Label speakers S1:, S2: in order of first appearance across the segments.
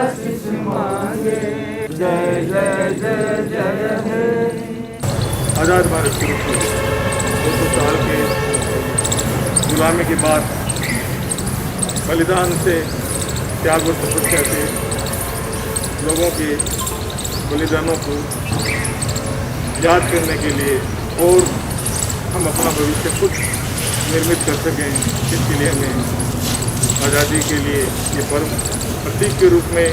S1: आशीष मांगे। जय जय जय जय हे।
S2: आज़ाद भारत शुरू हुई 200 साल के गुलामी के बाद बलिदान से, त्याग और तपस्या से लोगों के बलिदानों को याद करने के लिए और हम अपना भविष्य खुद निर्मित कर सकें, इसके लिए हमें आज़ादी के लिए ये पर्व प्रतीक के रूप में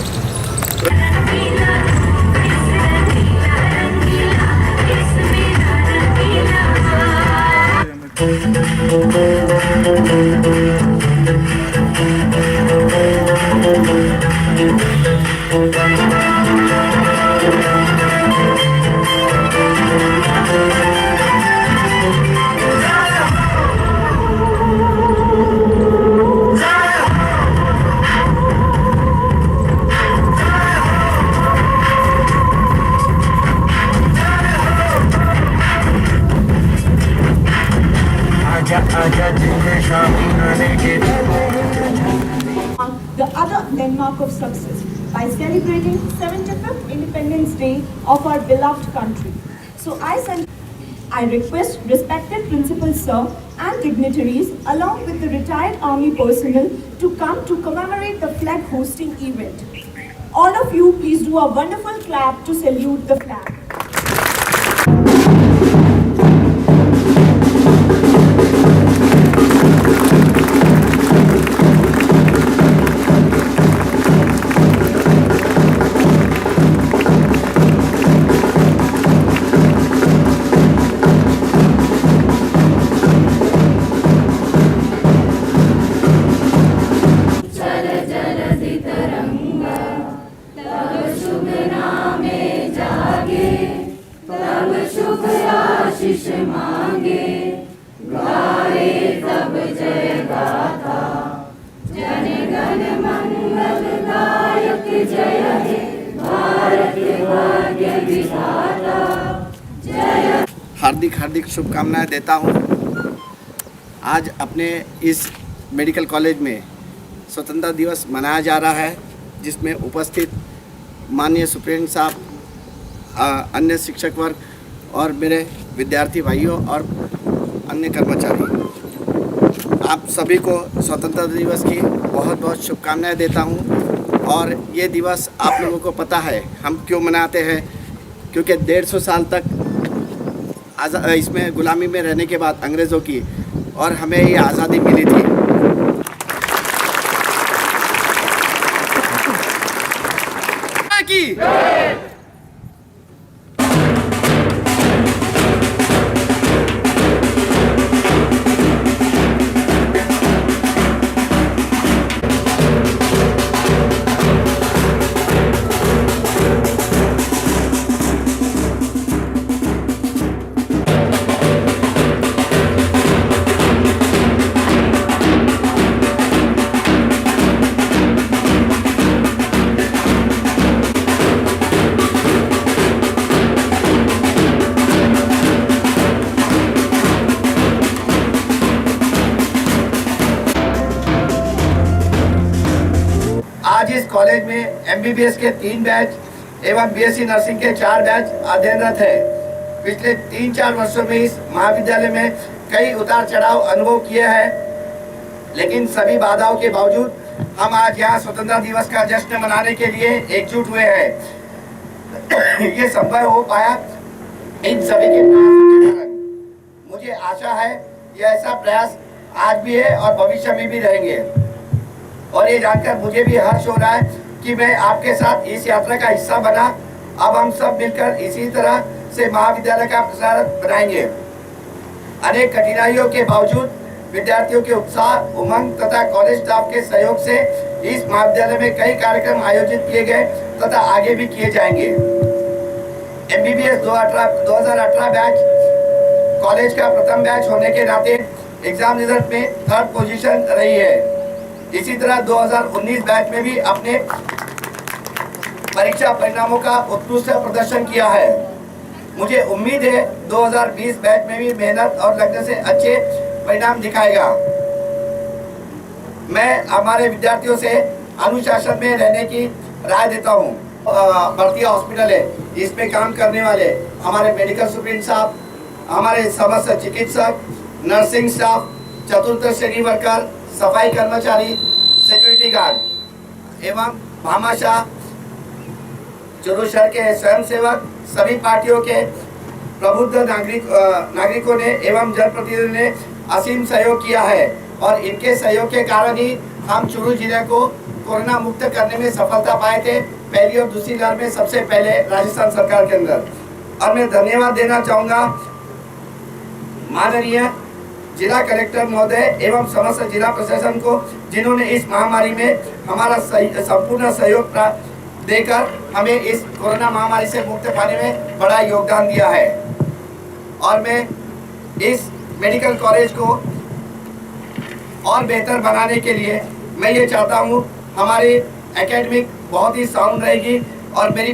S3: the other landmark of success by celebrating 75th Independence Day of our beloved country. So I request respected principal sir and dignitaries along with the retired army personnel to come to commemorate the flag hosting event. All of you please do a wonderful clap to salute the flag.
S1: आशीष मांगे, गाए तब जय गाथा, जन गण मंगल दायक जय हे, भारत भाग्य विधाता जय।
S4: हार्दिक हार्दिक शुभकामनाएं देता हूं। आज अपने इस मेडिकल कॉलेज में स्वतंत्रता दिवस मनाया जा रहा है, जिसमें उपस्थित माननीय सुप्रीटेंडेंट साहब, अन्य शिक्षक वर्ग और मेरे विद्यार्थी भाइयों और अन्य कर्मचारी, आप सभी को स्वतंत्रता दिवस की बहुत बहुत शुभकामनाएं देता हूं। और ये दिवस आप लोगों को पता है हम क्यों मनाते हैं, क्योंकि 150 साल तक इसमें गुलामी में रहने के बाद अंग्रेज़ों की, और हमें ये आज़ादी मिली थी। आज इस कॉलेज में MBBS के 3 बैच एवं BSc नर्सिंग के 4 बैच अध्ययनरत है। पिछले 3-4 वर्षों में इस महाविद्यालय में कई उतार चढ़ाव अनुभव किए हैं, लेकिन सभी बाधाओं के बावजूद हम आज यहाँ स्वतंत्रता दिवस का जश्न मनाने के लिए एकजुट हुए हैं। ये संभव हो पाया इन सभी के प्रयासों के कारण। मुझे आशा है ये ऐसा प्रयास आज भी है और भविष्य में भी रहेंगे। और ये जानकर मुझे भी हर्ष हो रहा है कि मैं आपके साथ इस यात्रा का हिस्सा बना। अब हम सब मिलकर इसी तरह से महाविद्यालय का प्रसार बनाएंगे। अनेक कठिनाइयों के बावजूद विद्यार्थियों के उत्साह, उमंग तथा कॉलेज स्टाफ के सहयोग से इस महाविद्यालय में कई कार्यक्रम आयोजित किए गए तथा आगे भी किए जाएंगे। MBBS 2018 बैच कॉलेज का प्रथम बैच होने के नाते एग्जाम रिजल्ट में 3rd पोजीशन रही है। इसी तरह 2019 बैच में भी अपने परीक्षा परिणामों का उत्कृष्ट प्रदर्शन किया है। मुझे उम्मीद है 2020 बैच में भी मेहनत और लगन से अच्छे परिणाम दिखाएगा। मैं हमारे विद्यार्थियों से अनुशासन में रहने की राय देता हूँ। भर्ती हॉस्पिटल है, इसमें काम करने वाले हमारे मेडिकल सुप्रीम साहब, हमारे समस्त चिकित्सक, नर्सिंग स्टाफ, चतुर्थ श्रेणी वर्कर, सफाई कर्मचारी, सिक्योरिटी गार्ड एवं भामाशाह, चुरू शहर के स्वयंसेवक, सभी पार्टियों के प्रबुद्ध नागरिकों ने एवं जनप्रतिनिधियों ने असीम सहयोग किया है और इनके सहयोग के कारण ही हम चुरू जिले को कोरोना मुक्त करने में सफलता पाए थे, पहली और दूसरी लहर में सबसे पहले राजस्थान सरकार के अंदर। और मैं धन्यवाद देना चाहूँगा माननीय जिला कलेक्टर महोदय एवं समस्त जिला प्रशासन को, जिन्होंने इस महामारी में हमारा संपूर्ण सहयोग देकर हमें इस कोरोना महामारी से मुक्त पाने में बड़ा योगदान दिया है। और मैं इस मेडिकल कॉलेज को और बेहतर बनाने के लिए मैं ये चाहता हूँ हमारी एकेडमिक बहुत ही साउंड रहेगी और मेरी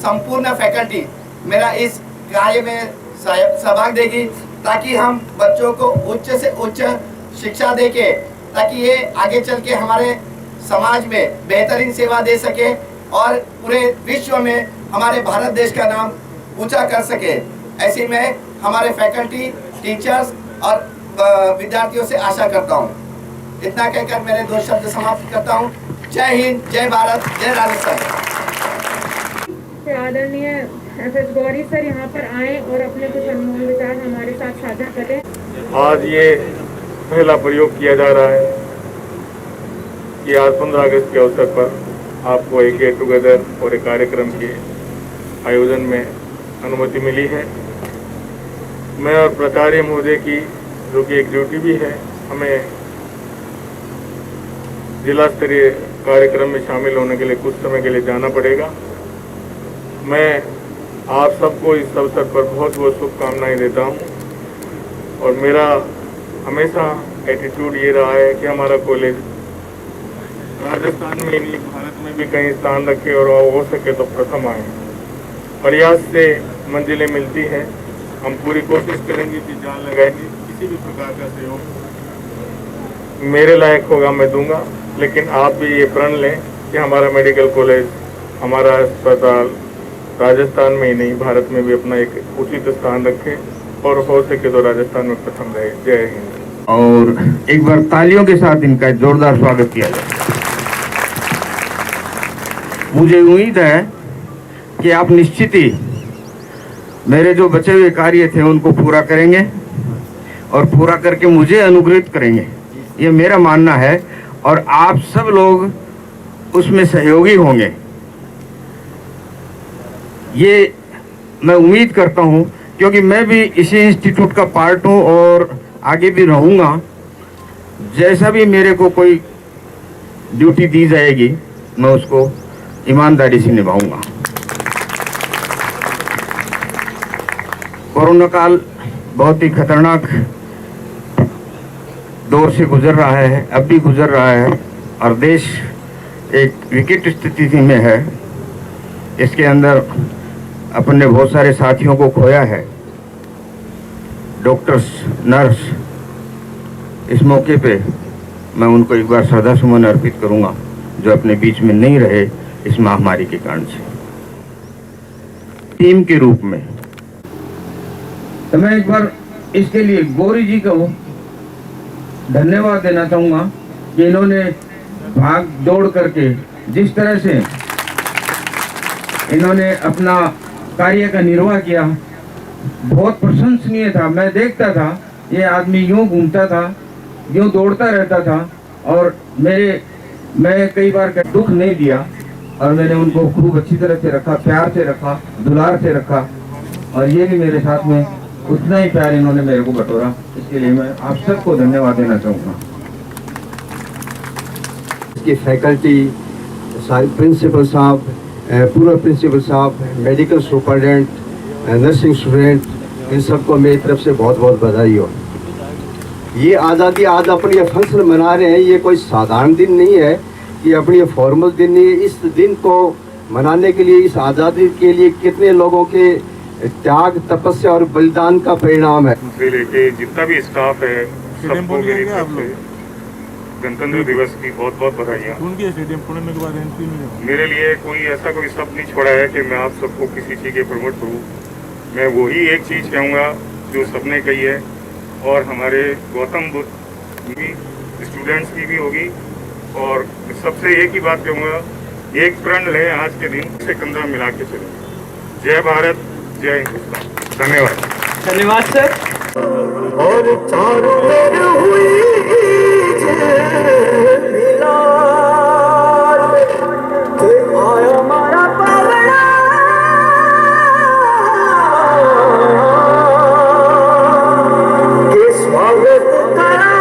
S4: संपूर्ण फैकल्टी मेरा इस कार्य में सहभाग देगी, ताकि हम बच्चों को उच्च से उच्च शिक्षा देके, ताकि ये आगे चल के हमारे समाज में बेहतरीन सेवा दे सके और पूरे विश्व में हमारे भारत देश का नाम ऊंचा कर सके। ऐसे में हमारे फैकल्टी, टीचर्स और विद्यार्थियों से आशा करता हूँ। इतना कहकर मेरे 2 शब्द समाप्त करता हूँ। जय हिंद, जय भारत, जय राजस्थान।
S5: आदरणीय एफएस गौरी सर यहाँ पर आए और अपने कुछ अनमोल विचार हमारे साथ साझा करें।
S2: आज ये पहला प्रयोग किया जा रहा है कि आज 15 अगस्त के अवसर पर आपको एक गेट टुगेदर और एक कार्यक्रम के आयोजन में अनुमति मिली है। मैं और प्राचार्य महोदय की जो कि एक ड्यूटी भी है, हमें जिला स्तरीय कार्यक्रम में शामिल होने के लिए कुछ समय के लिए जाना पड़ेगा। मैं आप सबको इस अवसर पर बहुत बहुत शुभकामनाएं देता हूं और मेरा हमेशा एटीट्यूड ये रहा है कि हमारा कॉलेज राजस्थान में ही नहीं भारत में भी कहीं स्थान रखे और हो सके तो प्रथम आए। प्रयास से मंजिलें मिलती हैं। हम पूरी कोशिश करेंगे कि जान लगाएंगे, किसी भी प्रकार का सहयोग मेरे लायक होगा मैं दूंगा, लेकिन आप भी ये प्रण लें कि हमारा मेडिकल कॉलेज, हमारा अस्पताल राजस्थान में ही नहीं भारत में भी अपना एक उचित स्थान रखे और हो सके तो राजस्थान में प्रथम रहे। जय हिंद।
S1: और एक बार तालियों के साथ इनका जोरदार स्वागत किया जाए। मुझे उम्मीद है कि आप निश्चित ही मेरे जो बचे हुए कार्य थे उनको पूरा करेंगे और पूरा करके मुझे अनुग्रहित करेंगे, ये मेरा मानना है और आप सब लोग उसमें सहयोगी होंगे, ये मैं उम्मीद करता हूँ, क्योंकि मैं भी इसी इंस्टीट्यूट का पार्ट हूँ और आगे भी रहूँगा। जैसा भी मेरे को कोई ड्यूटी दी जाएगी मैं उसको ईमानदारी से निभाऊंगा। कोरोना काल बहुत ही खतरनाक दौर से गुजर रहा है, अब भी गुजर रहा है और देश एक विकट स्थिति में है। इसके अंदर अपन ने बहुत सारे साथियों को खोया है, डॉक्टर्स, नर्स। इस मौके पे मैं उनको एक बार श्रद्धा सुमन अर्पित करूंगा जो अपने बीच में नहीं रहे इस महामारी के कारण से। टीम के रूप में तो मैं एक बार इसके लिए गौरी जी को धन्यवाद देना चाहूँगा कि इन्होंने भाग दौड़ करके जिस तरह से इन्होंने अपना कार्य का निर्वाह किया, बहुत प्रशंसनीय था। मैं देखता था ये आदमी यूं घूमता था, यूं दौड़ता रहता था और मैं कई बार दुख नहीं दिया और मैंने उनको खूब अच्छी तरह से रखा, प्यार से रखा, दुलार से रखा और ये भी मेरे साथ में उतना ही प्यार इन्होंने मेरे को बटोरा। इसके लिए मैं आप सबको धन्यवाद देना चाहूँगा।
S6: इसकी फैकल्टी, प्रिंसिपल साहब, पूर्व प्रिंसिपल साहब, मेडिकल सुपरडेंट, नर्सिंग स्टूडेंट, इन सबको मेरी तरफ से बहुत बहुत बधाई हो। ये आज़ादी आज अपनी फंक्शन मना रहे हैं, ये कोई साधारण दिन नहीं है कि अपनी फॉर्मल दिन नहीं है। इस दिन को मनाने के लिए, इस आज़ादी के लिए कितने लोगों के त्याग, तपस्या और बलिदान का परिणाम है।
S2: जिले के जितना भी स्टाफ है सबको मेरी तरफ से गणतंत्र दिवस की बहुत बहुत बधाइयाँ।
S7: उनके स्टेडियम पुणे में के बाद एंट्री नहीं हो।
S2: मेरे लिए कोई ऐसा कोई शब्द नहीं छोड़ा है कि मैं आप सबको किसी चीज़ के प्रमोट करूँ। मैं वही एक चीज़ कहूँगा जो सबने कही है और हमारे गौतम बुद्ध की स्टूडेंट्स की भी होगी। और सबसे एक ही बात कहूँगा, एक प्रण लें आज के दिन से कंधा मिला के चलें। जय भारत, जय हिंदुस्तान। धन्यवाद।
S8: धन्यवाद सर।
S9: और चारों ओर हुई मिलाद, के आया हमारा पावड़ा, के स्वागत करावे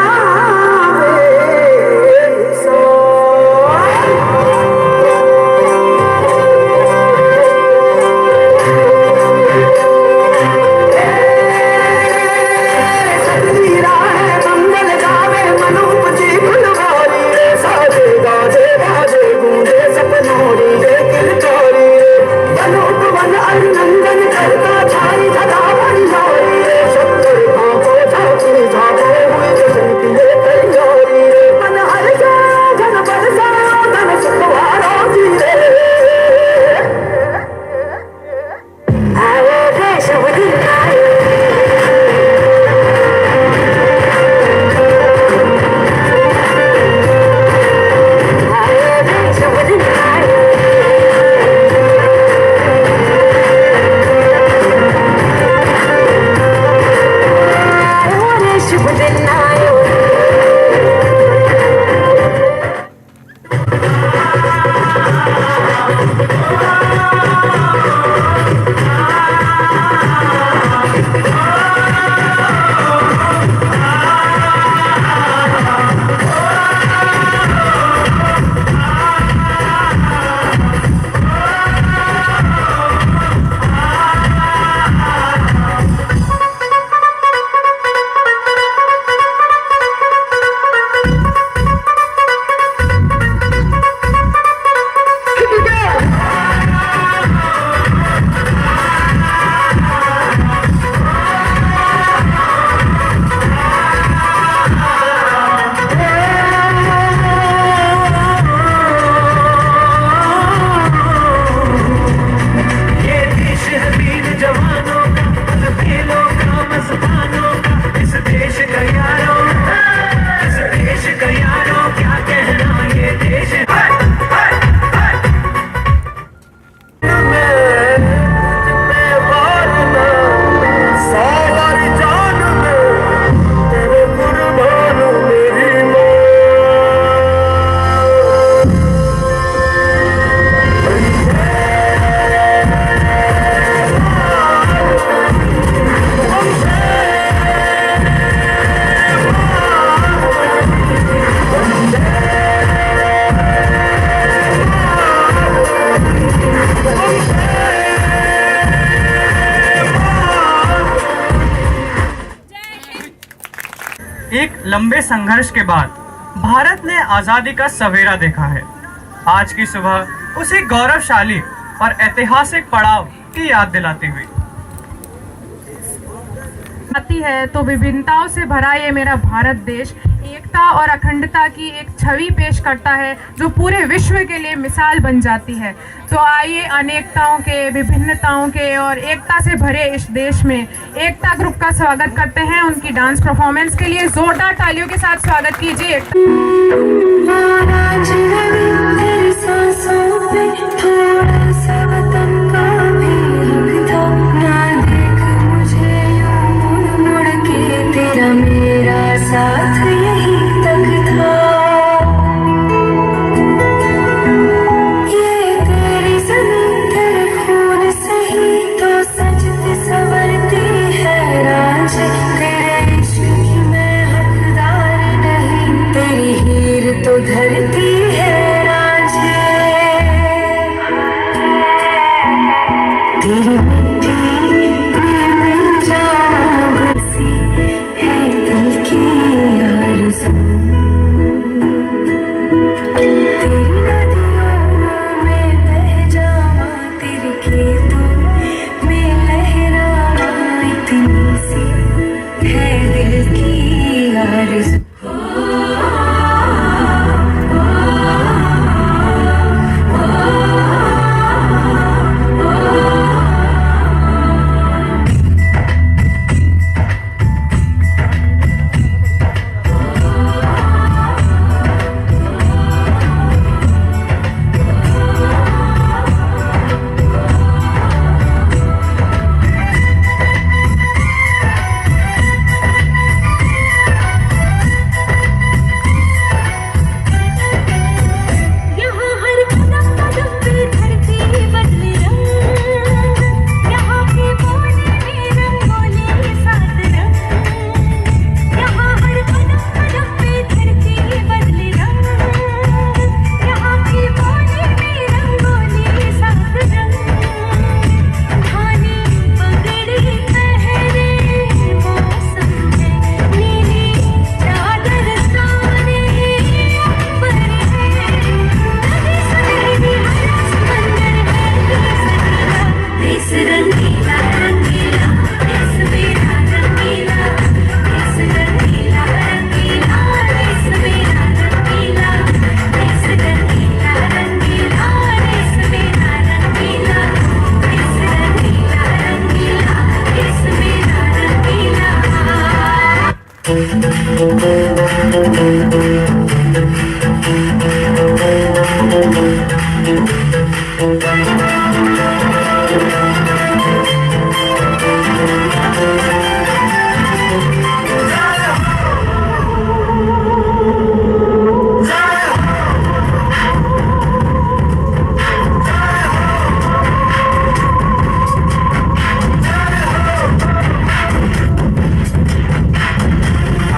S8: एक लंबे संघर्ष के बाद भारत ने आजादी का सवेरा देखा है। आज की सुबह उसी गौरवशाली और ऐतिहासिक पड़ाव की याद दिलाती हुई
S5: आती है तो विभिन्नताओं से भरा ये मेरा भारत देश एकता और अखंडता की एक छवि पेश करता है जो पूरे विश्व के लिए मिसाल बन जाती है। तो आइए अनेकताओं के, विभिन्नताओं के और एकता से भरे इस देश में एकता ग्रुप का स्वागत करते हैं। उनकी डांस परफॉर्मेंस के लिए जोरदार तालियों के साथ स्वागत कीजिए।
S10: मेरा साथ यही तक था, ये तेरी ज़मीन तेरे खून से ही तो सजती संवरती है राज। तेरे इश्क की मैं हकदार नहीं, तेरी हीर तो धर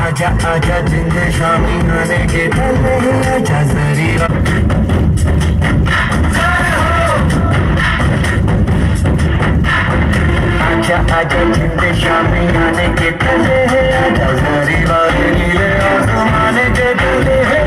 S9: आजा आजा जिंदे शामी आने के पहले ही आजा जरीरा आजा आजा जिंदे शामी आने के पहले ही आजा जरीरा नीले आसमाने के पहले ही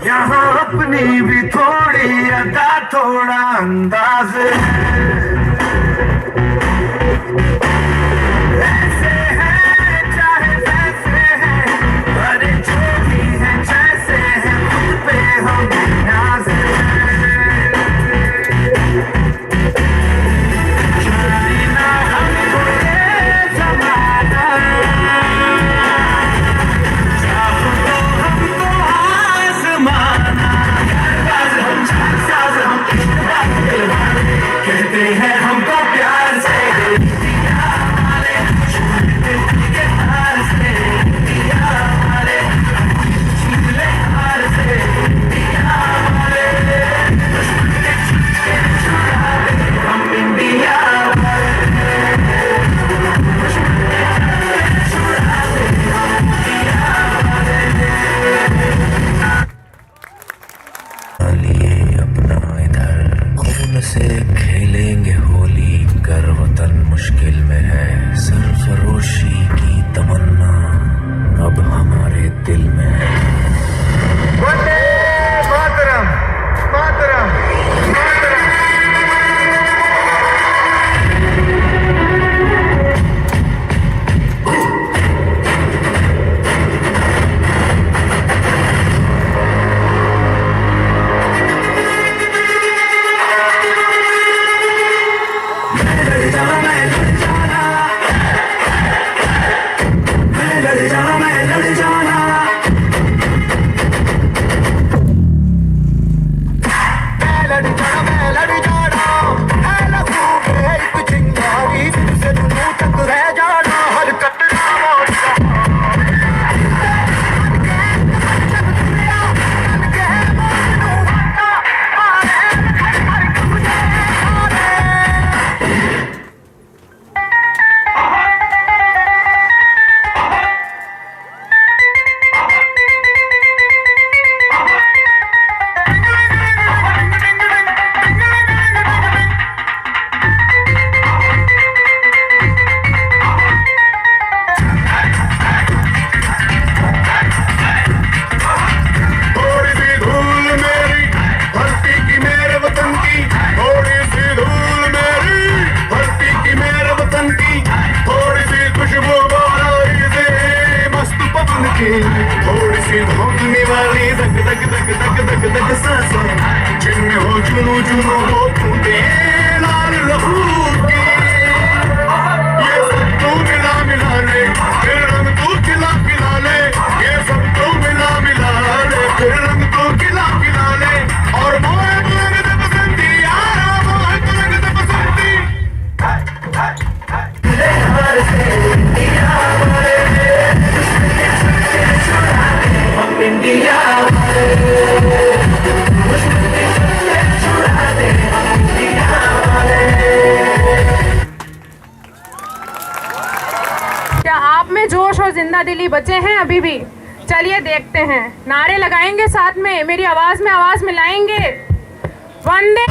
S9: यहाँ अपनी भी थोड़ी अदा थोड़ा अंदाज ऐसे है चाहे जैसे है अरे जो भी है जैसे है खुद पे हम नाज जाने ना हमको ये जमाना चाहो तो हमको आसमाना कहते हैं धक धक धक धक धक सांसों जिनमें हो जुनू जुनू हो टूटे लाल लहू के ये सब तो मिला मिला ले फिर रंग तो खिला खिला ले ये सब तो मिला मिला ले फिर रंग तो खिला खिला ले और मोह रंग दे बसंती यारा मोह रंग दे बसंती इंडिया
S5: क्या आप में जोश और जिंदा दिली बचे हैं अभी भी? चलिए देखते हैं। नारे लगाएंगे साथ में, मेरी आवाज में आवाज मिलाएंगे। वंदे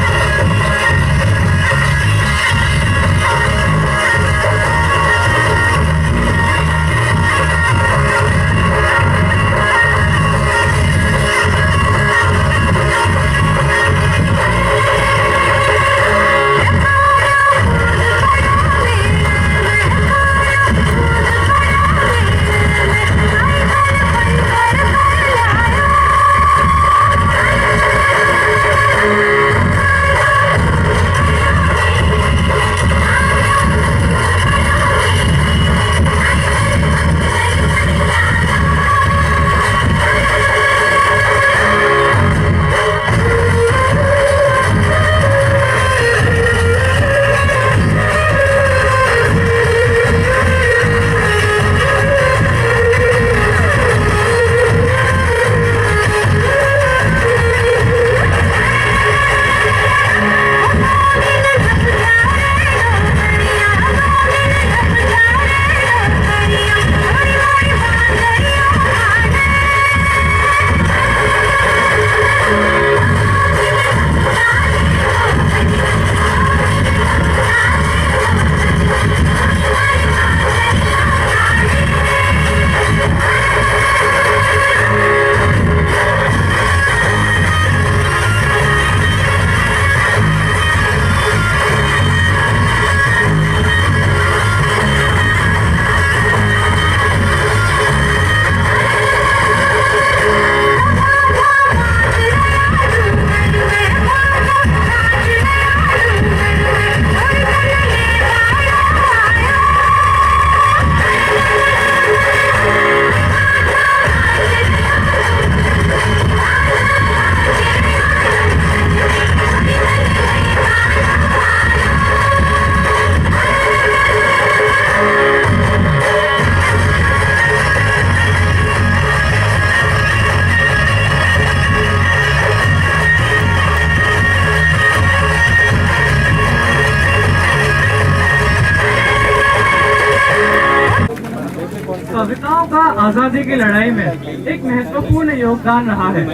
S8: कविताओं का आजादी की लड़ाई में एक महत्वपूर्ण योगदान रहा है।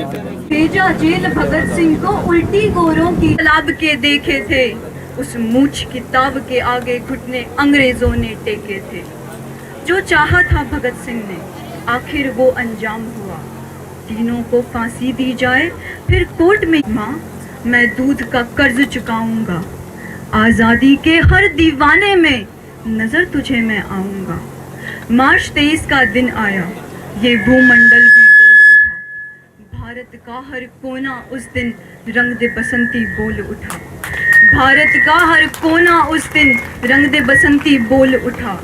S11: भेजा जेल भगत सिंह को उल्टी गोरों की तालाब के देखे थे, उस मूछ किताब के आगे घुटने अंग्रेजों ने टेके थे। जो चाहा था भगत सिंह ने आखिर वो अंजाम हुआ, तीनों को फांसी दी जाए फिर कोर्ट में। माँ मैं दूध का कर्ज चुकाऊंगा, आजादी के हर दीवाने में नजर तुझे मैं आऊंगा। मार्च 23 का दिन आया, ये भूमंडल भी डोल उठा, भारत का हर कोना उस दिन रंग दे बसंती बोल उठा। भारत का हर कोना उस दिन रंग दे बसंती बोल उठा।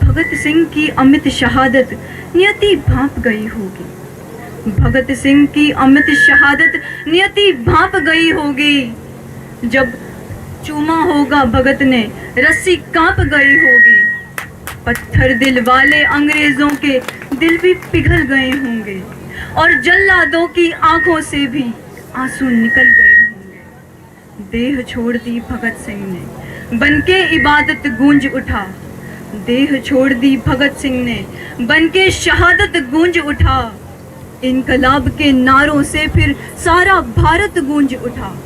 S11: भगत सिंह की अमित शहादत नियति भांप गई होगी, भगत सिंह की अमित शहादत नियति भांप गई होगी। जब चूमा होगा भगत ने रस्सी कांप गई होगी, पत्थर दिल वाले अंग्रेजों के दिल भी पिघल गए होंगे और जल्लादों की आंखों से भी आंसू निकल गए होंगे। देह छोड़ दी भगत सिंह ने बनके इबादत गूंज उठा, देह छोड़ दी भगत सिंह ने बनके शहादत गूंज उठा। इनकलाब के नारों से फिर सारा भारत गूंज उठा।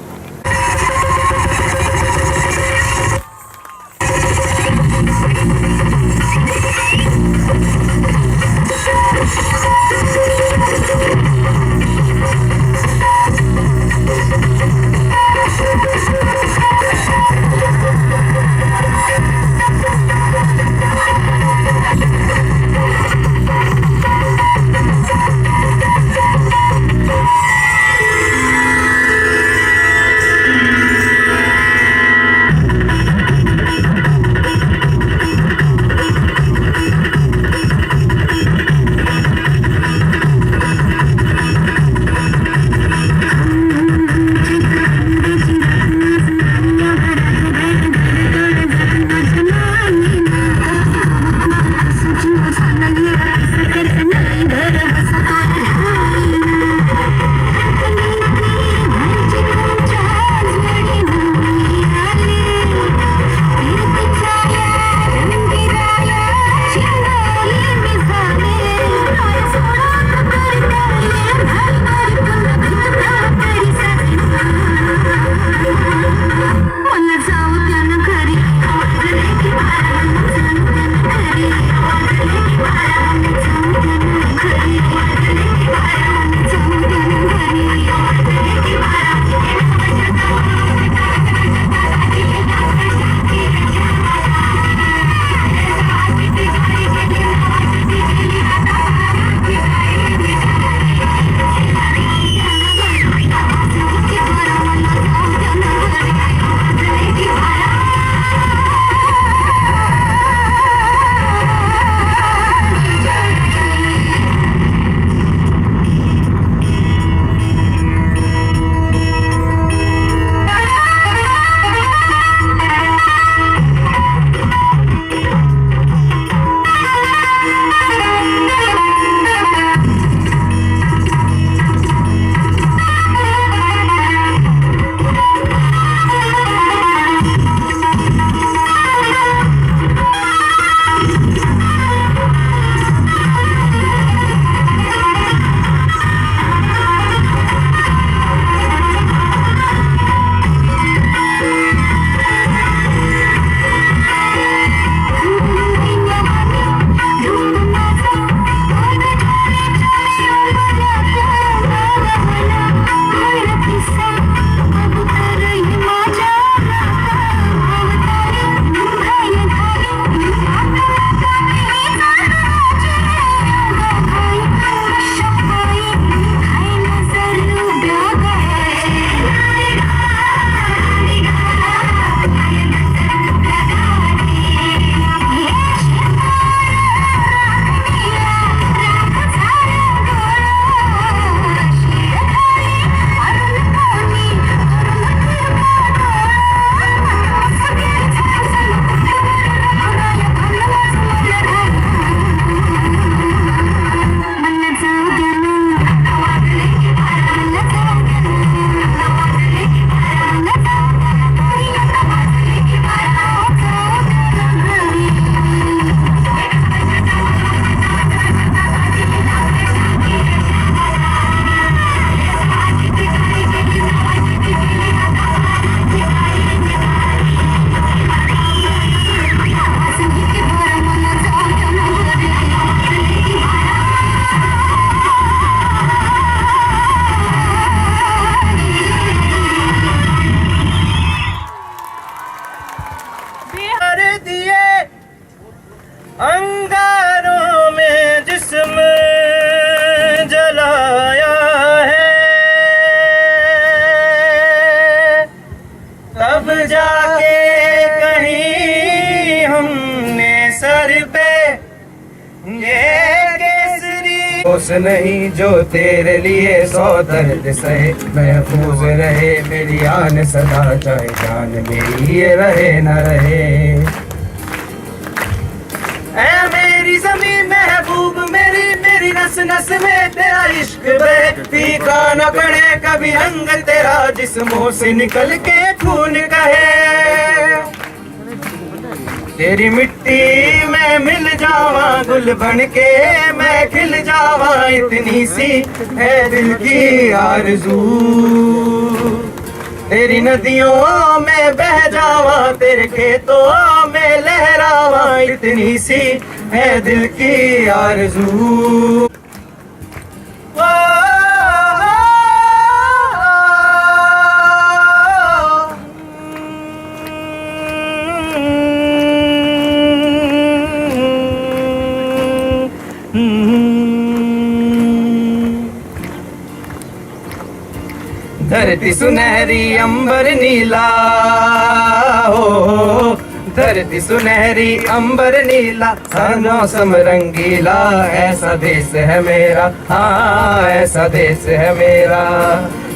S1: होश नहीं जो तेरे लिए 100 दर्द सहे, महफूज रहे मेरी आन सदा, चाहे जान मेरी ये रहे न रहे। ऐ मेरी ज़मीं महबूब मेरी, मेरी नस नस में तेरा इश्क बहे, फीका न पड़े कभी रंग तेरा, जिस्मों से निकल के खून कहे। तेरी मिट्टी में मिल जावा गुल बन के मैं खिल जावा, इतनी सी है दिल की आरज़ू। तेरी नदियों में बह जावा तेरे खेतों में लहरावा, इतनी सी है दिल की आरज़ू। धरती सुनहरी अंबर नीला हो, धरती सुनहरी अंबर नीला, हर मौसम रंगीला, ऐसा देश है मेरा, हाँ ऐसा देश है मेरा,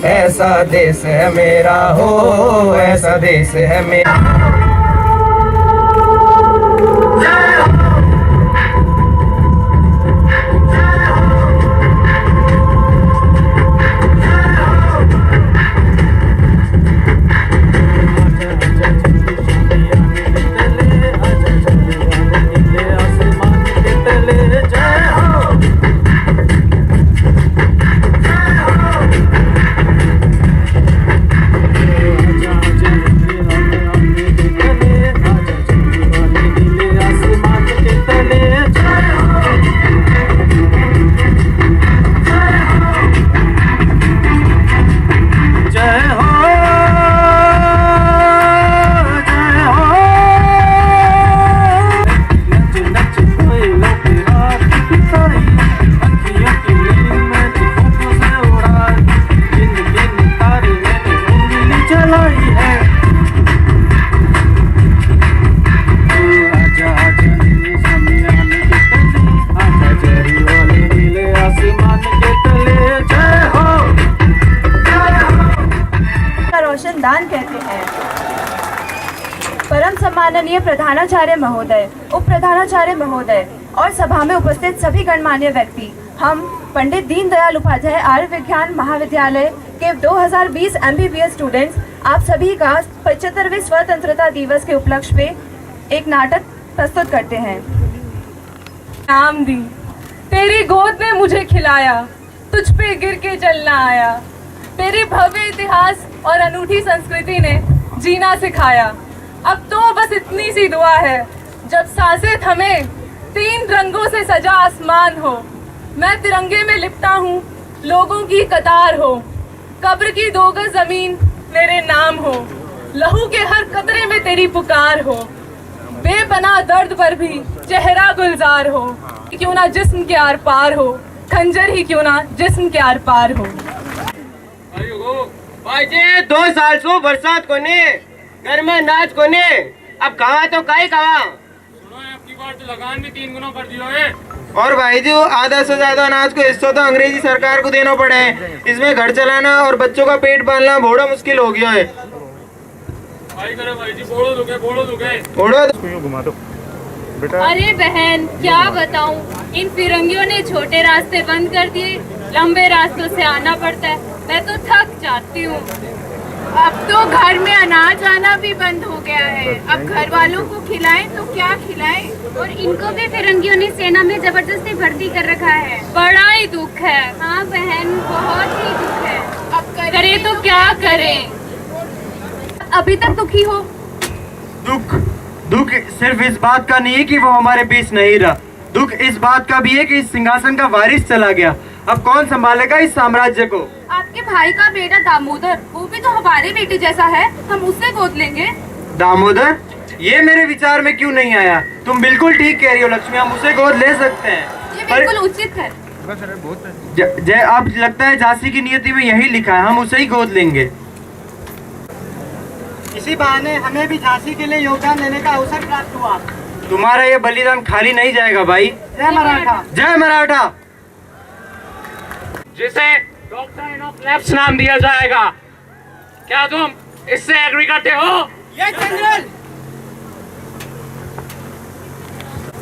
S1: ऐसा देश है मेरा हो, ऐसा देश है मेरा।
S3: रोशनदान कहते हैं। परम सम्माननीय प्रधानाचार्य महोदय, उप प्रधानाचार्य महोदय और सभा में उपस्थित सभी गणमान्य व्यक्ति, हम पंडित दीनदयाल उपाध्याय आर्य विज्ञान महाविद्यालय के 2020 MBBS स्टूडेंट्स आप सभी का 75वें स्वतंत्रता दिवस के उपलक्ष्य पे एक नाटक प्रस्तुत करते हैं।
S5: नाम दी तेरी गोद ने मुझे खिलाया, तुझ पे गिर के चलना आया, तेरे भव्य इतिहास और अनूठी संस्कृति ने जीना सिखाया। अब तो बस इतनी सी दुआ है, जब सांसें थमे 3 रंगों से सजा आसमान हो, मैं तिरंगे में लिपटा हूँ, लोगों की कतार हो, कब्र की 2 गज जमीन मेरे नाम हो, लहू के हर कतरे में तेरी पुकार हो, बेपनाह दर्द पर भी चेहरा गुलजार हो, क्यों ना जिस्म के आर पार हो, खंजर ही क्यों ना जिस्म के आर पार हो।
S12: भाई जी 2 साल से बरसात कोने, घर में नाच कोने, अब कहा तो काई कहा।
S7: सुनो आपकी बार तो लगान भी 3 गुना कर दिया है।
S12: और भाई जी आधा से ज्यादा अनाज को हिस्सा तो अंग्रेजी सरकार को देना पड़ा है, इसमें घर चलाना और बच्चों का पेट पालना बड़ा मुश्किल हो गया है।
S7: भाई करे भाई जी, बोलो दुखे
S2: घुमा दो बेटा।
S11: अरे बहन क्या बताऊं, इन फिरंगियों ने छोटे रास्ते बंद कर दिए, लंबे रास्तों से आना पड़ता है, मैं तो थक जाती हूँ। अब तो घर में अनाज आना भी बंद हो गया है, अब घर वालों को खिलाएं तो क्या खिलाएं। और इनको भी फिरंगियों ने सेना में जबरदस्ती भर्ती कर रखा है, बड़ा ही दुख है। हाँ बहन बहुत ही दुख है, अब करे तो क्या करें। अभी तक दुखी हो?
S12: दुख सिर्फ इस बात का नहीं है कि वो हमारे बीच नहीं रहा, दुख इस बात का भी है कि इस सिंहासन का वारिस चला गया, अब कौन संभालेगा इस साम्राज्य को।
S11: आपके भाई का बेटा दामोदर, वो भी तो हमारे बेटे जैसा है, हम उससे गोद लेंगे।
S12: दामोदर, ये मेरे विचार में क्यों नहीं आया। तुम बिल्कुल ठीक कह रही हो लक्ष्मी, हम उसे गोद ले सकते हैं।
S11: ये बिल्कुल उचित है।
S12: अब लगता है झांसी की नियति में यही लिखा है, हम उसे ही गोद लेंगे।
S8: इसी बहाने हमें भी झांसी के लिए योगदान देने का अवसर प्राप्त हुआ।
S12: तुम्हारा ये बलिदान खाली नहीं जाएगा भाई।
S8: जय मराठा।
S12: जय मराठा।
S7: जिसे डॉक्टर ऑफ लैब्स नाम दिया जाएगा। क्या तुम इससे एग्री करते हो?
S5: Yes general.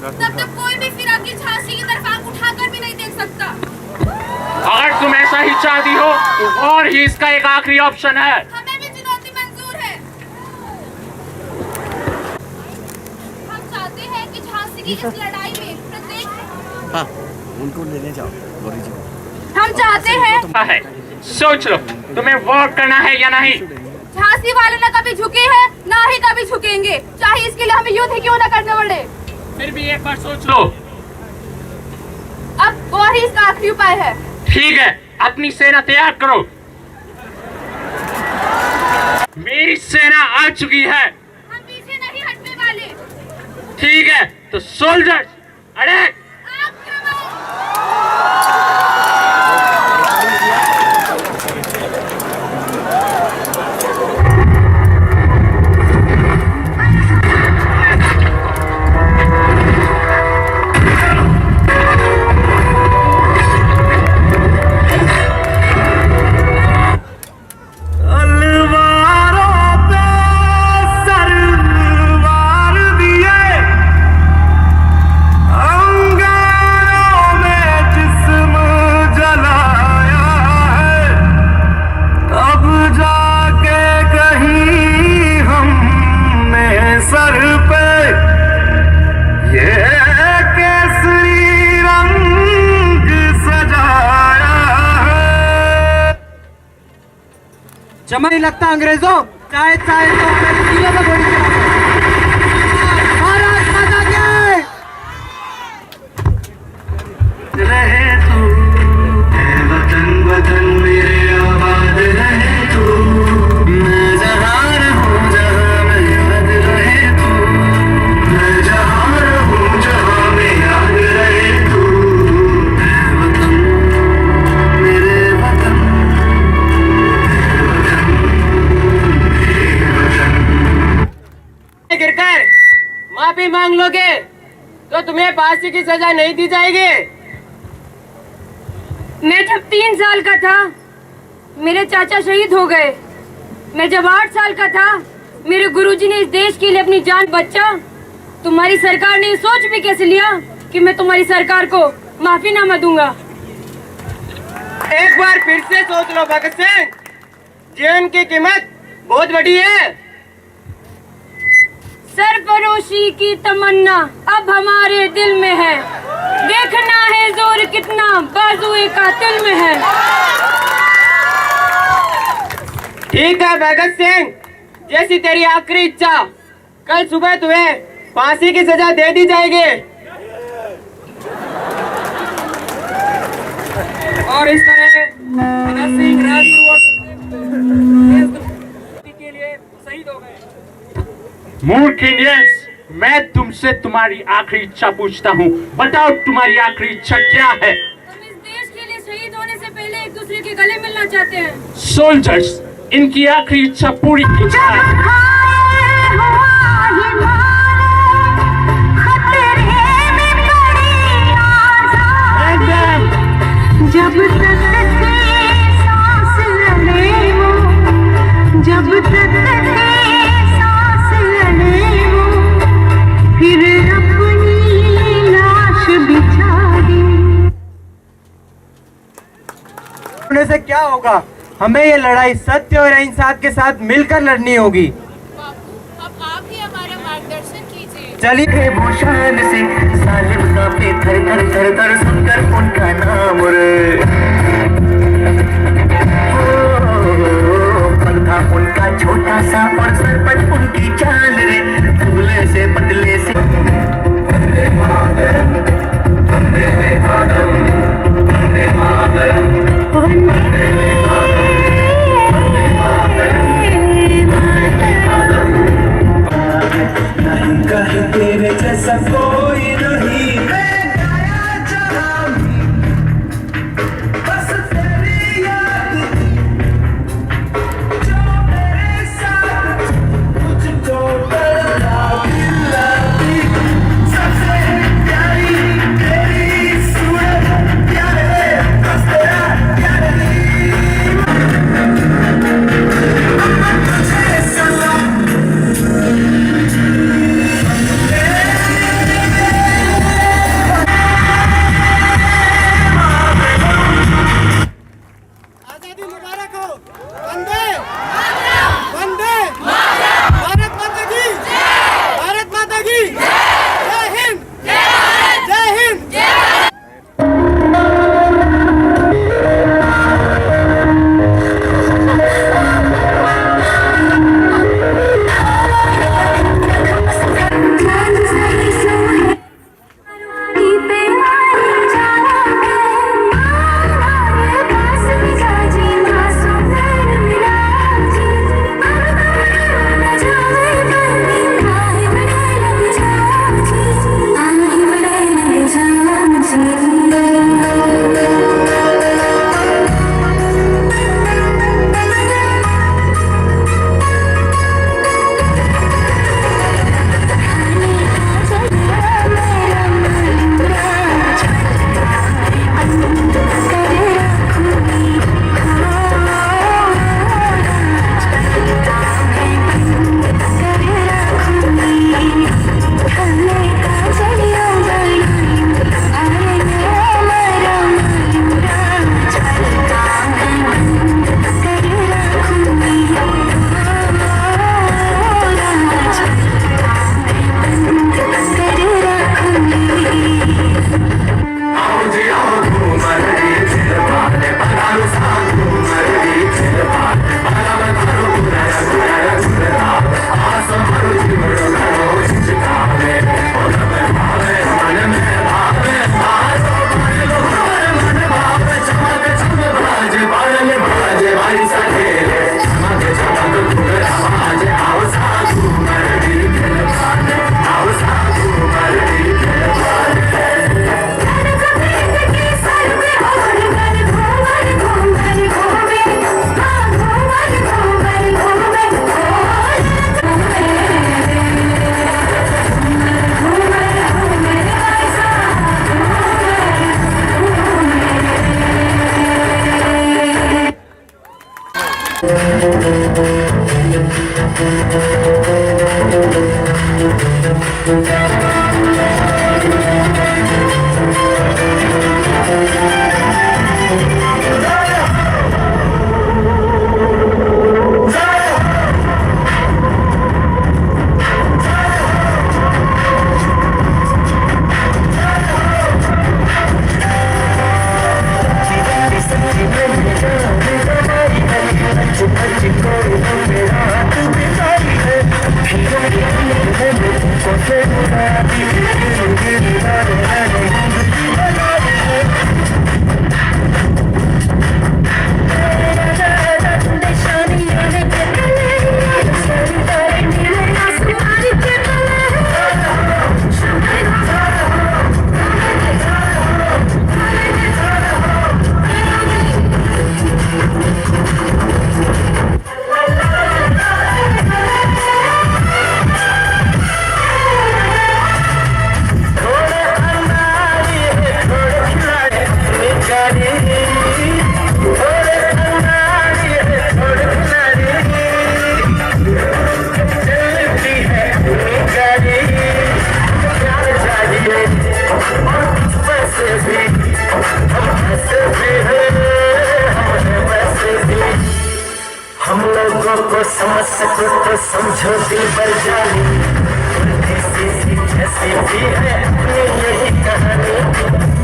S10: तब तक कोई भी फिर आपकी झांसी की तरफ आंख उठाकर भी नहीं देख सकता।
S7: अगर तुम ऐसा ही चाहती हो तो और ही इसका एक आखिरी ऑप्शन है।
S10: हमें भी चुनौती मंजूर है। हम चाहते हैं कि झांसी की इस लड़ाई में प्रत्येक
S13: उनको लेने जाओ गौरी जी।
S10: हम चाहते हैं
S7: सोच लो तुम्हें वोट करना है या नहीं।
S10: झांसी वाले न कभी झुके हैं ना ही कभी झुकेंगे, चाहे इसके लिए हमें युद्ध क्यों न करना पड़े।
S7: फिर भी एक बार सोच लो।
S10: अब वो ही इसका आखिरी उपाय है।
S7: ठीक है, अपनी सेना तैयार करो। मेरी सेना आ चुकी है।
S10: हम पीछे नहीं हटने वाले।
S7: ठीक है, तो सोल्जर्स अटैक।
S12: चमक नहीं लगता अंग्रेजों, चाहे चाहे तो अपने दिलों में गोली चलाओ। भारत माता की
S9: रहे तू वतन वतन मेरे आबाद रहे तू, मैं जहाँ रहूं जहाँ में याद रहे तू, मैं जहाँ रहूं जहाँ में याद रहे तू, वतन मेरे वतन।
S12: गिरकर माफी मांग लोगे तो तुम्हें फांसी की सजा नहीं दी जाएगी।
S10: मैं जब 3 साल का था मेरे चाचा शहीद हो गए। मैं जब 8 साल का था मेरे गुरुजी ने इस देश के लिए अपनी जान बचा। तुम्हारी सरकार ने सोच भी कैसे लिया कि मैं तुम्हारी सरकार को माफीनामा दूंगा।
S12: एक बार फिर से सोच लो भगत सिंह, जीवन की कीमत बहुत बड़ी है।
S10: सरफरोशी की तमन्ना अब हमारे दिल में है, देखना है जोर कितना बाजुए कातिल में है।
S12: ठीक है भगत सिंह, जैसी तेरी आखिरी इच्छा, कल सुबह तुम्हें फांसी की सजा दे दी जाएगी। और इस तरह भगत सिंह के लिए शहीद हो गए।
S7: मूर्ख इंडियंस, मैं तुमसे तुम्हारी आखिरी इच्छा पूछता हूँ, बताओ तुम्हारी आखिरी इच्छा क्या है?
S10: हम इस देश के लिए शहीद होने से पहले एक दूसरे के गले मिलना चाहते हैं।
S7: सोल्जर्स, इनकी आखिरी इच्छा पूरी की जाए।
S10: जब तक सांस लड़े वो, जब तक सांस लड़े वो, फिर अपनी लाश बिछा दे।
S12: होने से क्या होगा? हमें ये लड़ाई सत्य और अहिंसा के साथ मिलकर लड़नी होगी।
S10: अब आप ही हमारा मार्गदर्शन कीजिए।
S12: चलिए
S9: भूषण से सालिम का पे थर थर थर थर सुनकर उनका नाम रे, पल था उनका छोटा सा और सरपंच उनकी चाल रे, दूल्हे से बदले से वंदे मातरम, वंदे मातरम, वंदे मातरम, वंदे नहीं कहीं तेरे जैसा कोई नहीं, मैं गाया जहाँ भी मुबारक हो। वंदे वंदे भारत माता की भारत माता की जय हिंद जय हिंद।
S14: समझ सको तो समझो दिल पर जानी, जैसी भी है अपनी यही कहानी।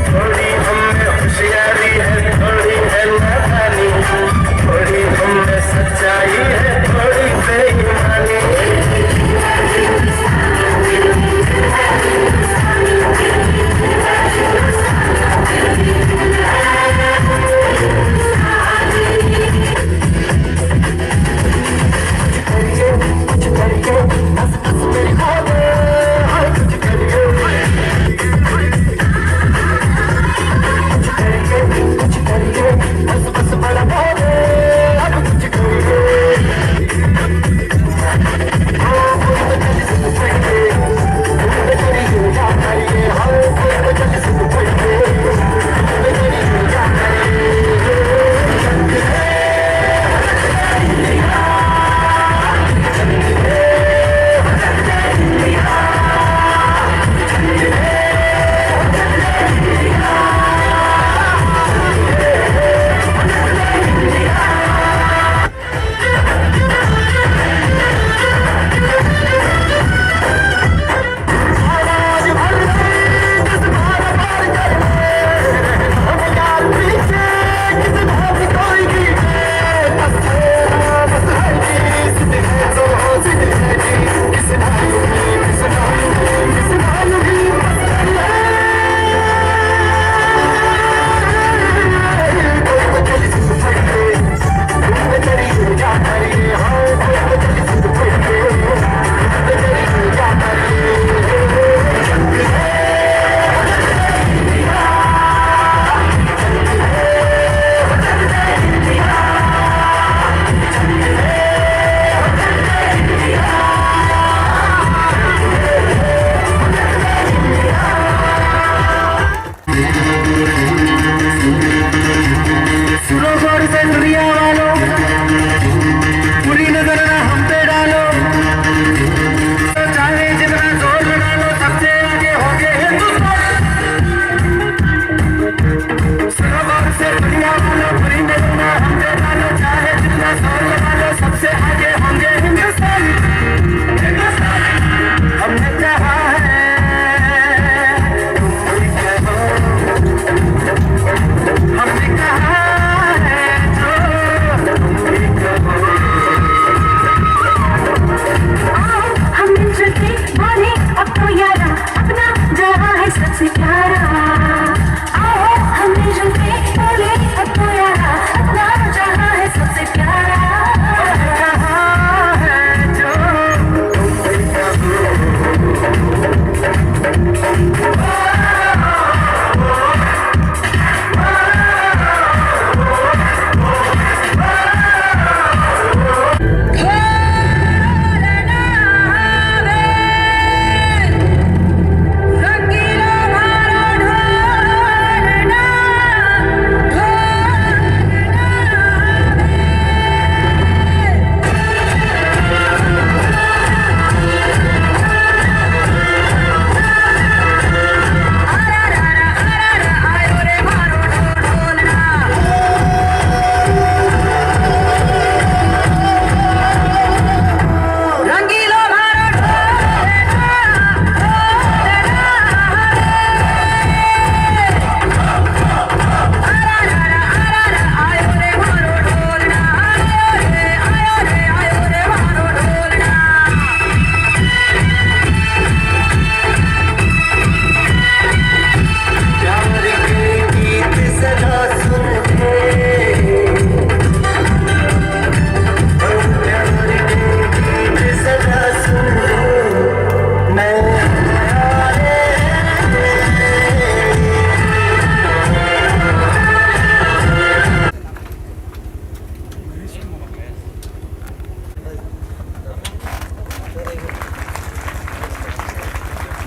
S14: थोड़ी हममें होशियारी है, थोड़ी है नादानी, थोड़ी हममें सच्चाई है, थोड़ी बेईमानी।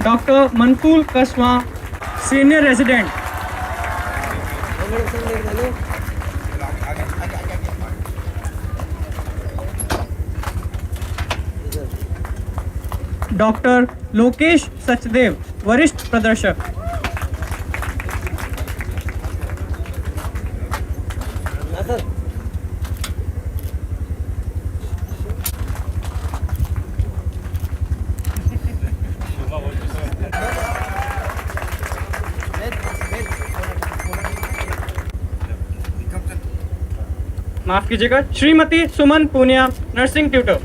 S8: Doctor Manphool Kaswa, senior resident. Doctor Lokesh Sachdev, वरिष्ठ प्रदर्शक। माफ कीजिएगा, Shrimati Suman Punia, nursing tutor.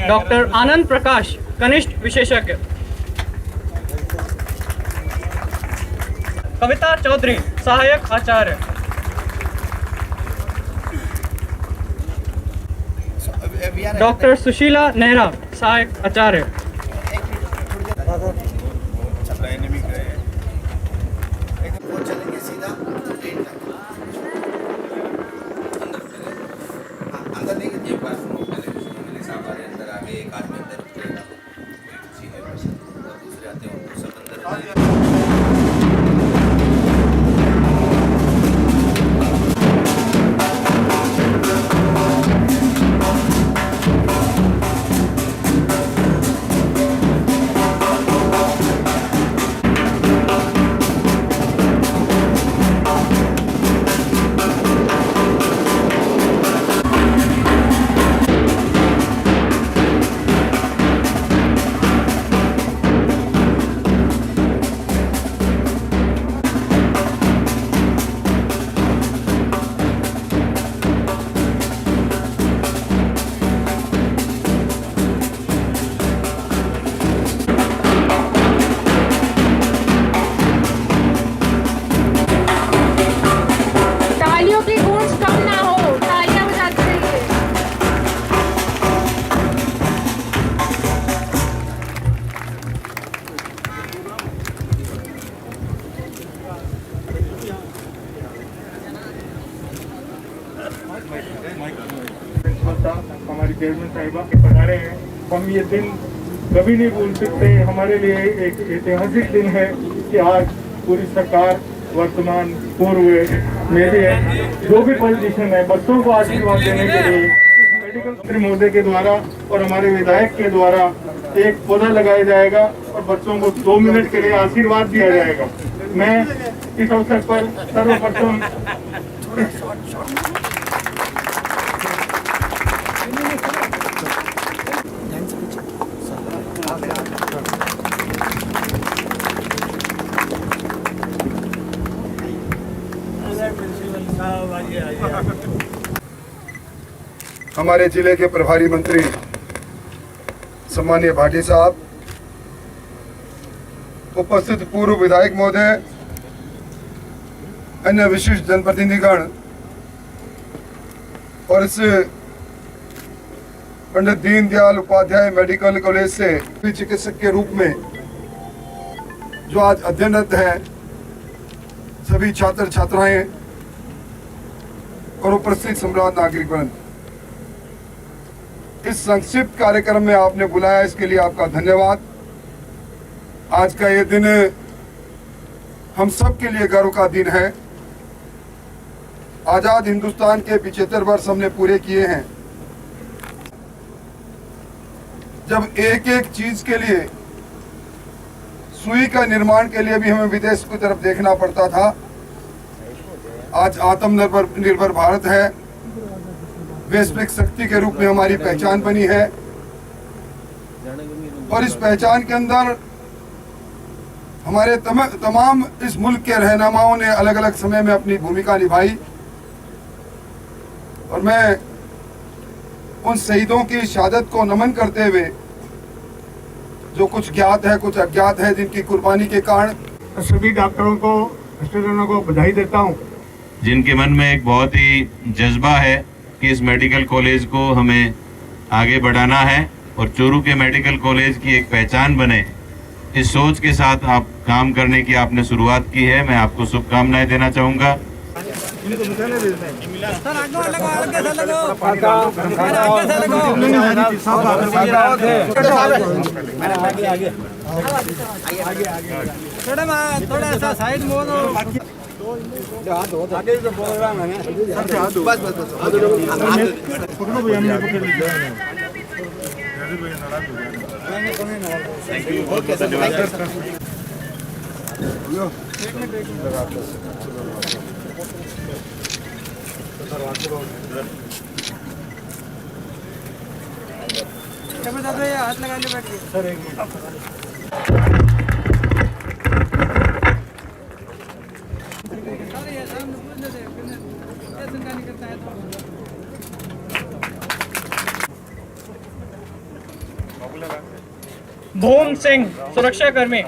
S8: Doctor Anand Prakash, कनिष्ठ विशेषज्ञ। कविता चौधरी, सहायक आचार्य। डॉक्टर सुशीला नेहरा, सहायक आचार्य।
S2: हमारी चेयरमैन साहिबा के पधारे हैं। हम ये दिन कभी नहीं भूल सकते। हमारे लिए एक ऐतिहासिक दिन है कि आज पूरी सरकार, वर्तमान, पूर्व मेरे जो भी पॉलिटिशियन है, बच्चों को आशीर्वाद देने के लिए मेडिकल मंत्री महोदय के द्वारा और हमारे विधायक के द्वारा एक पौधा लगाया जाएगा और बच्चों को 2 मिनट के लिए आशीर्वाद दिया जाएगा। मैं इस अवसर पर सर्वप्रथम
S15: हमारे जिले के प्रभारी मंत्री सम्मानीय भाटी साहब, उपस्थित पूर्व विधायक महोदय, अन्य विशिष्ट जनप्रतिनिधिगण और इस पंडित दीनदयाल उपाध्याय मेडिकल कॉलेज से चिकित्सक के रूप में जो आज अध्ययनरत हैं, सभी छात्र छात्राएं और उपस्थित सम्राट नागरिकगण, इस संक्षिप्त कार्यक्रम में आपने बुलाया, इसके लिए आपका धन्यवाद। आज का ये दिन हम सब के लिए गर्व का दिन है। आजाद हिंदुस्तान के 75 वर्ष हमने पूरे किए हैं। जब एक एक चीज के लिए, सुई का निर्माण के लिए भी हमें विदेश की तरफ देखना पड़ता था, आज आत्मनिर्भर भारत है, वैश्विक शक्ति के रूप में हमारी पहचान बनी है। और इस पहचान के अंदर हमारे तमाम इस मुल्क के रहनुमाओं ने अलग अलग समय में अपनी भूमिका निभाई। और मैं उन शहीदों की शहादत को नमन करते हुए, जो कुछ ज्ञात है कुछ अज्ञात है, जिनकी कुर्बानी के कारण
S2: सभी डॉक्टरों को, स्टूडेंटों को बधाई देता हूँ,
S16: जिनके मन में एक बहुत ही जज्बा है कि इस मेडिकल कॉलेज को हमें आगे बढ़ाना है और चूरू के मेडिकल कॉलेज की एक पहचान बने। इस सोच के साथ आप काम करने की आपने शुरुआत की है। मैं आपको शुभकामनाएं देना चाहूँगा।
S12: थोड़ा सा साइड हाथ लगा ले बैठिए सर।
S8: भूम सिंह सुरक्षा कर्मी,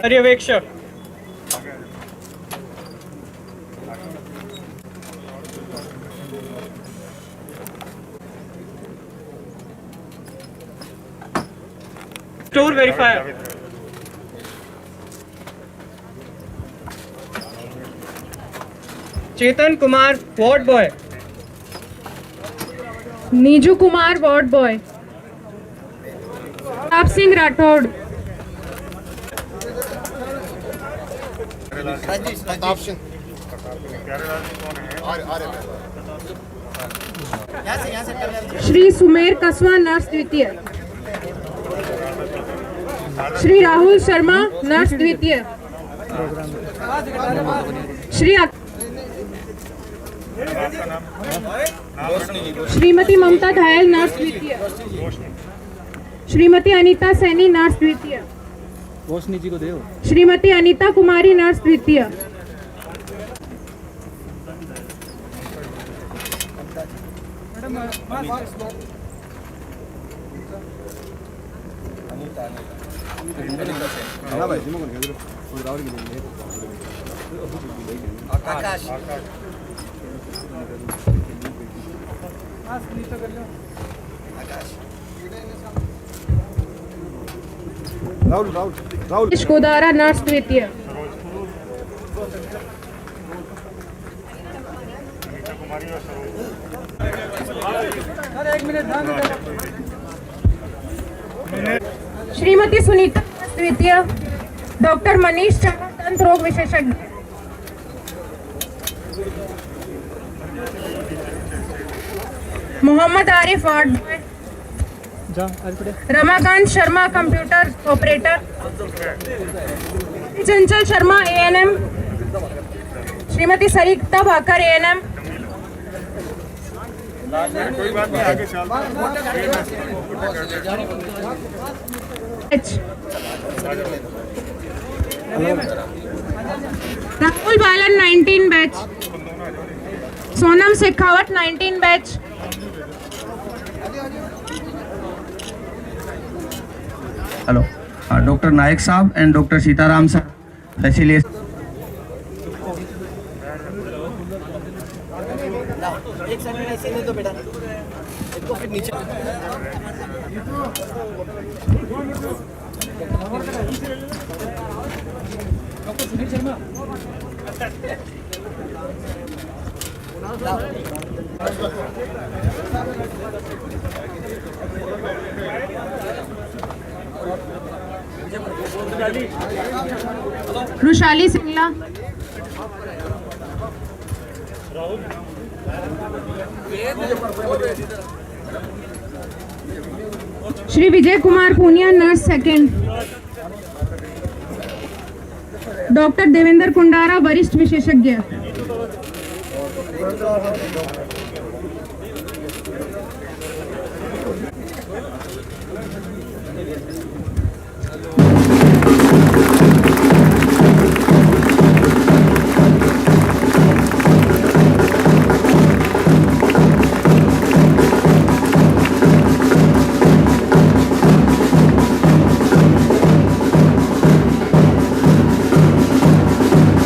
S8: पर्यवेक्षक, store verifier, Chetan Kumar ward boy,
S5: Neeju Kumar ward boy, Pratap Singh Rathore, Shri Sumer Kaswa nurse द्वितीय, श्री राहुल शर्मा नर्स द्वितीय, श्रीमती ममता घायल नर्स द्वितीय, श्रीमती अनीता सैनी नर्स द्वितीय,
S13: रोशनी जी को दे
S5: श्रीमती अनीता कुमारी नर्स द्वितीय,
S12: आकाश
S5: गोदारा नर्स द्वितीय, श्रीमती सुनीता द्वितीय, डॉक्टर मनीष चावला दंत रोग विशेषज्ञ, Mohammad Arif ward boy, Ramakant Sharma computer operator, Chanchal Sharma ANM, Shrimati Sarita Bhakar ANM, Rahul Balan 19 batch, Sonam Shekhawat 19 batch,
S17: hello doctor Nayak साहब एंड डॉक्टर सीताराम साहब फैसिलिटी।
S12: एक सेकंड ऐसे नहीं तो बेटा इसको फिर नीचे doctor Sunil Sharma
S5: Rushali Singla, Shri Vijay Kumar Punia nurse second, doctor Devendra Kundara वरिष्ठ विशेषज्ञ,